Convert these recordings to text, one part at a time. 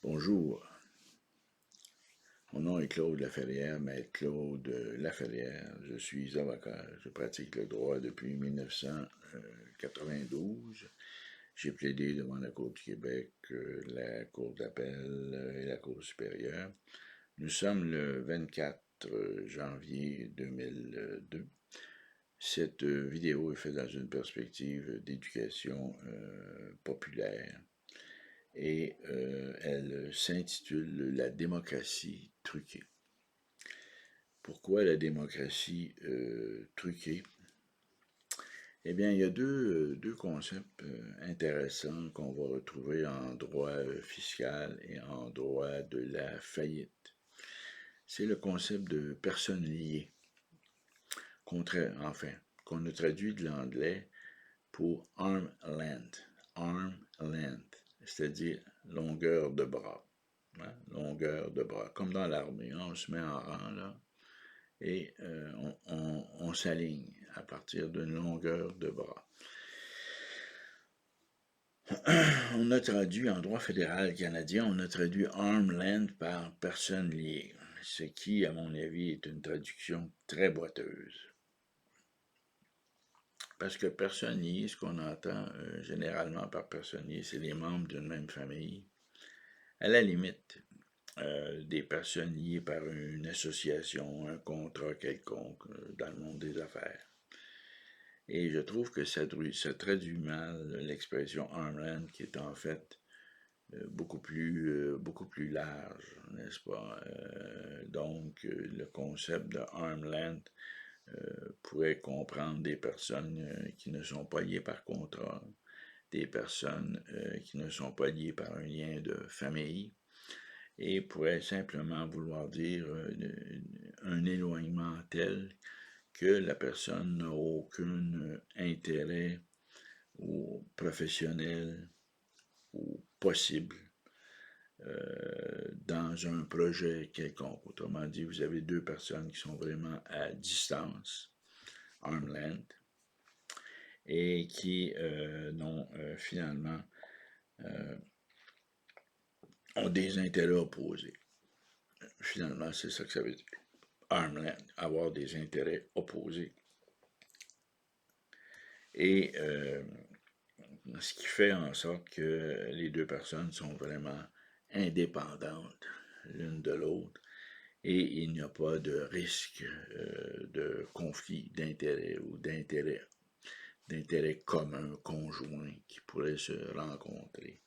Bonjour, mon nom est Claude Laferrière, maître Claude Laferrière. Je suis avocat. Je pratique le droit depuis 1992. J'ai plaidé devant la Cour du Québec, la Cour d'appel et la Cour supérieure. Nous sommes le 24 janvier 2002. Cette vidéo est faite dans une perspective d'éducation populaire et elle s'intitule La démocratie truquée. Pourquoi la démocratie truquée? Eh bien, il y a deux concepts intéressants qu'on va retrouver en droit fiscal et en droit de la faillite. C'est le concept de personne liée, qu'on a traduit de l'anglais pour arm length, c'est-à-dire longueur de bras. Hein, longueur de bras, comme dans l'armée, hein, on se met en rang là, et on s'aligne à partir d'une longueur de bras. On a traduit en droit fédéral canadien, on a traduit arm length par personne liée, ce qui, à mon avis, est une traduction très boiteuse. Parce que personne liée, ce qu'on entend généralement par personne liée, c'est les membres d'une même famille. À la limite, des personnes liées par une association, un contrat quelconque dans le monde des affaires. Et je trouve que ça traduit mal l'expression armland, qui est en fait beaucoup plus large, n'est-ce pas? Donc, le concept de armland pourrait comprendre des personnes qui ne sont pas liées par contrat, des personnes qui ne sont pas liées par un lien de famille, et pourrait simplement vouloir dire un éloignement tel que la personne n'a aucun intérêt ou professionnel ou possible dans un projet quelconque. Autrement dit, vous avez deux personnes qui sont vraiment à distance, arm's length, et qui n'ont finalement ont des intérêts opposés. Finalement, c'est ça que ça veut dire. Arm's length, avoir des intérêts opposés. Et ce qui fait en sorte que les deux personnes sont vraiment indépendantes l'une de l'autre et il n'y a pas de risque de conflit d'intérêts ou d'intérêts communs, conjoints qui pourraient se rencontrer.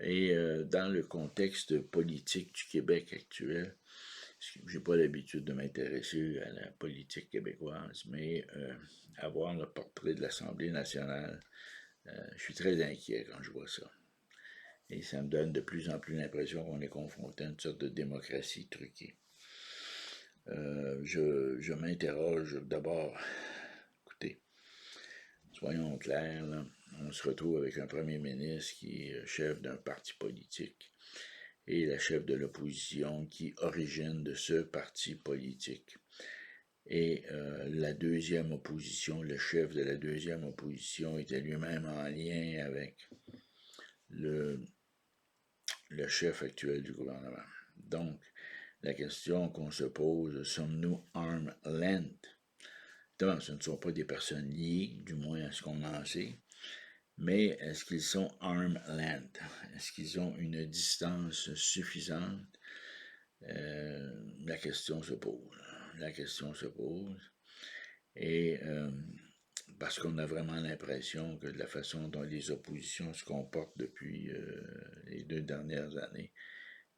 Et dans le contexte politique du Québec actuel, j'ai pas l'habitude de m'intéresser à la politique québécoise, mais avoir le portrait de l'Assemblée nationale, je suis très inquiet quand je vois ça. Et ça me donne de plus en plus l'impression qu'on est confronté à une sorte de démocratie truquée. Je m'interroge d'abord, écoutez, soyons clairs, là, on se retrouve avec un premier ministre qui est chef d'un parti politique et la chef de l'opposition qui origine de ce parti politique. Et la deuxième opposition, le chef de la deuxième opposition était lui-même en lien avec le chef actuel du gouvernement. Donc, la question qu'on se pose, sommes-nous arm's length? Donc, ce ne sont pas des personnes liées, du moins à ce qu'on en sait, mais est-ce qu'ils sont arm's length? Est-ce qu'ils ont une distance suffisante? La question se pose. La question se pose. Et parce qu'on a vraiment l'impression que de la façon dont les oppositions se comportent depuis les 2 dernières années,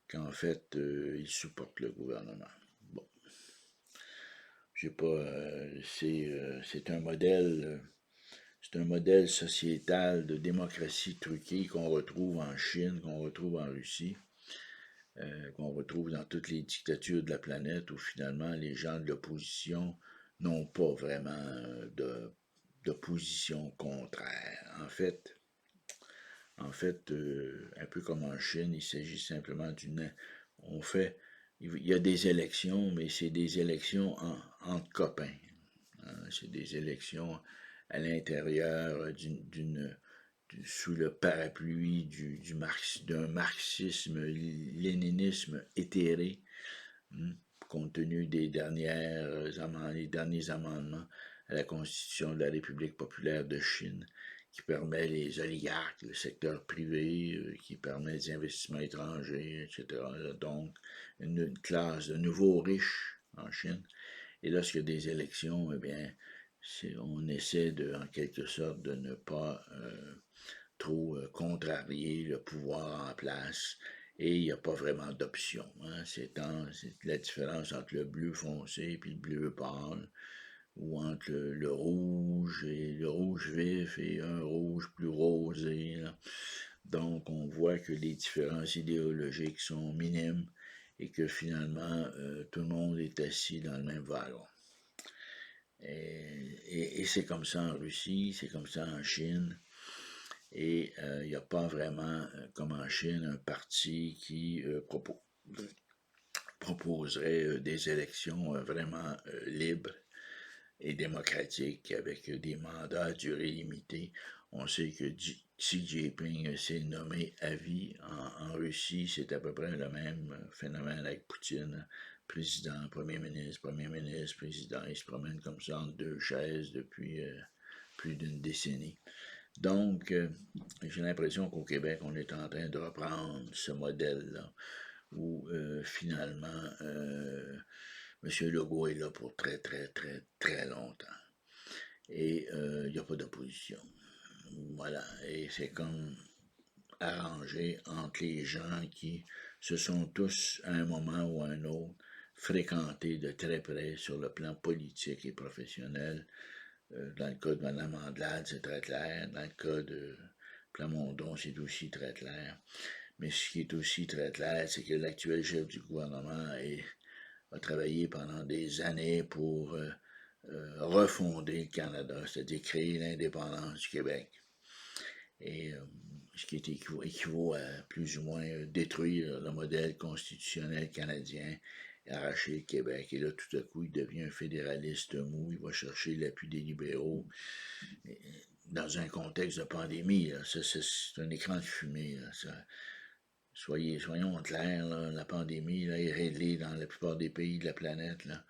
qu'en fait, ils supportent le gouvernement. Bon. Je sais pas, c'est un modèle. C'est un modèle sociétal de démocratie truquée qu'on retrouve en Chine, qu'on retrouve en Russie, qu'on retrouve dans toutes les dictatures de la planète où finalement les gens de l'opposition n'ont pas vraiment de position contraire. En fait, un peu comme en Chine, il s'agit simplement il y a des élections, mais c'est des élections entre copains. Hein, c'est des élections à l'intérieur d'une sous le parapluie d'un marxisme-léninisme éthéré, compte tenu des derniers amendements à la Constitution de la République populaire de Chine, qui permet les oligarques, le secteur privé, qui permet des investissements étrangers, etc. Donc, une classe de nouveaux riches en Chine. Et lorsqu'il y a des élections, eh bien, on essaie en quelque sorte de ne pas trop contrarier le pouvoir en place. Et il n'y a pas vraiment d'option. C'est la différence entre le bleu foncé et le bleu pâle, ou entre le rouge et le rouge vif et un rouge plus rosé. Là. Donc, on voit que les différences idéologiques sont minimes et que finalement, tout le monde est assis dans le même wagon. Et c'est comme ça en Russie, c'est comme ça en Chine. Et il n'y a pas vraiment, comme en Chine, un parti qui proposerait des élections vraiment libres et démocratiques avec des mandats à durée limitée. On sait que Xi Jinping s'est nommé à vie en Russie. C'est à peu près le même phénomène avec Poutine. Président, premier ministre, président. Ils se promènent comme ça entre deux chaises depuis plus d'une décennie. Donc, j'ai l'impression qu'au Québec, on est en train de reprendre ce modèle-là, où finalement, M. Legault est là pour très, très, très, très longtemps. Et il n'y a pas d'opposition. Voilà. Et c'est comme arrangé entre les gens qui se sont tous, à un moment ou à un autre, fréquentés de très près sur le plan politique et professionnel. Dans le cas de Mme Andelade, c'est très clair. Dans le cas de Plamondon, c'est aussi très clair. Mais ce qui est aussi très clair, c'est que l'actuel chef du gouvernement a travaillé pendant des années pour refonder le Canada, c'est-à-dire créer l'indépendance du Québec. Et ce qui équivaut à plus ou moins détruire le modèle constitutionnel canadien, arracher le Québec. Et là, tout à coup, il devient un fédéraliste mou, il va chercher l'appui des libéraux. Dans un contexte de pandémie, c'est un écran de fumée. Soyons clairs, là, la pandémie là, est réglée dans la plupart des pays de la planète. Là.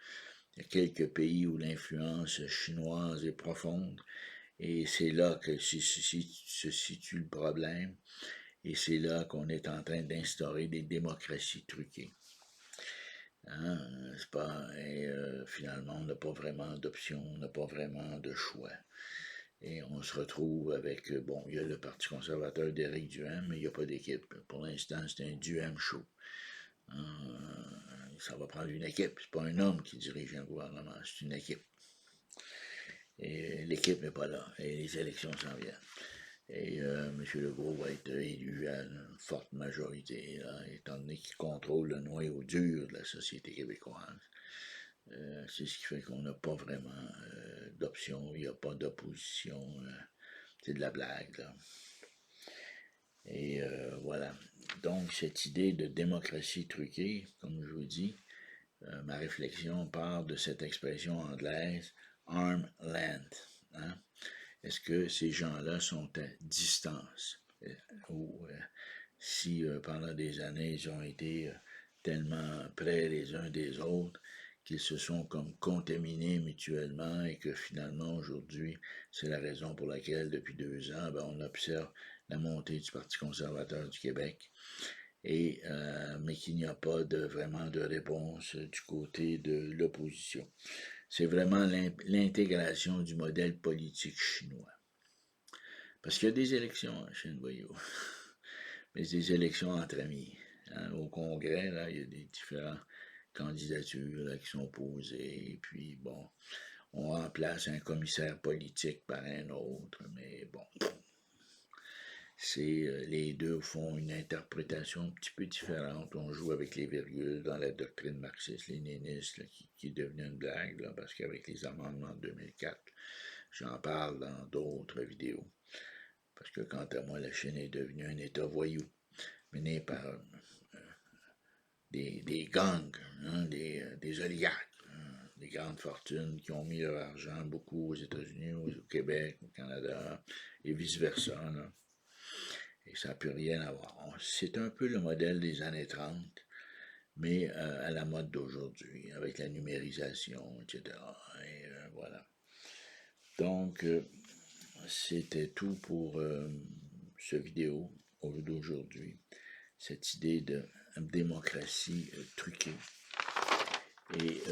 Il y a quelques pays où l'influence chinoise est profonde. Et c'est là que se situe le problème. Et c'est là qu'on est en train d'instaurer des démocraties truquées. C'est pas, et finalement, on n'a pas vraiment d'option, on n'a pas vraiment de choix. Et on se retrouve avec, il y a le Parti conservateur d'Éric Duhem, mais il n'y a pas d'équipe. Pour l'instant, c'est un Duhem show. Ça va prendre une équipe. C'est pas un homme qui dirige un gouvernement, c'est une équipe. Et l'équipe n'est pas là. Et les élections s'en viennent. Et M. Legault va être élu à une forte majorité, là, étant donné qu'il contrôle le noyau dur de la société québécoise. C'est ce qui fait qu'on n'a pas vraiment d'option, il n'y a pas d'opposition. C'est de la blague, là. Et voilà. Donc, cette idée de démocratie truquée, comme je vous dis, ma réflexion part de cette expression anglaise, arm's length. Hein? Est-ce que ces gens-là sont à distance? Ou si pendant des années, ils ont été tellement près les uns des autres qu'ils se sont comme contaminés mutuellement et que finalement, aujourd'hui, c'est la raison pour laquelle, depuis 2 ans, on observe la montée du Parti conservateur du Québec, mais qu'il n'y a pas vraiment de réponse du côté de l'opposition. C'est vraiment l'intégration du modèle politique chinois. Parce qu'il y a des élections en Chine, voyez-vous. Mais c'est des élections entre amis. Au Congrès, là, il y a des différentes candidatures là, qui sont posées. Et puis, on remplace un commissaire politique par un autre. Mais les deux font une interprétation un petit peu différente. On joue avec les virgules dans la doctrine marxiste-léniniste qui est devenue une blague, là, parce qu'avec les amendements de 2004, j'en parle dans d'autres vidéos. Parce que quant à moi, la Chine est devenue un État voyou, mené par des gangs, des oligarques, des grandes fortunes qui ont mis leur argent beaucoup aux États-Unis, au Québec, au Canada, et vice-versa. Là. Et ça n'a plus rien à voir. C'est un peu le modèle des années 30, mais à la mode d'aujourd'hui, avec la numérisation, etc. Et voilà. Donc, c'était tout pour ce vidéo d'aujourd'hui. Cette idée de démocratie truquée et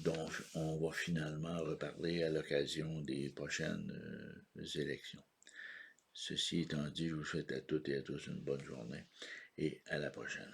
dont on va finalement reparler à l'occasion des prochaines élections. Ceci étant dit, je vous souhaite à toutes et à tous une bonne journée et à la prochaine.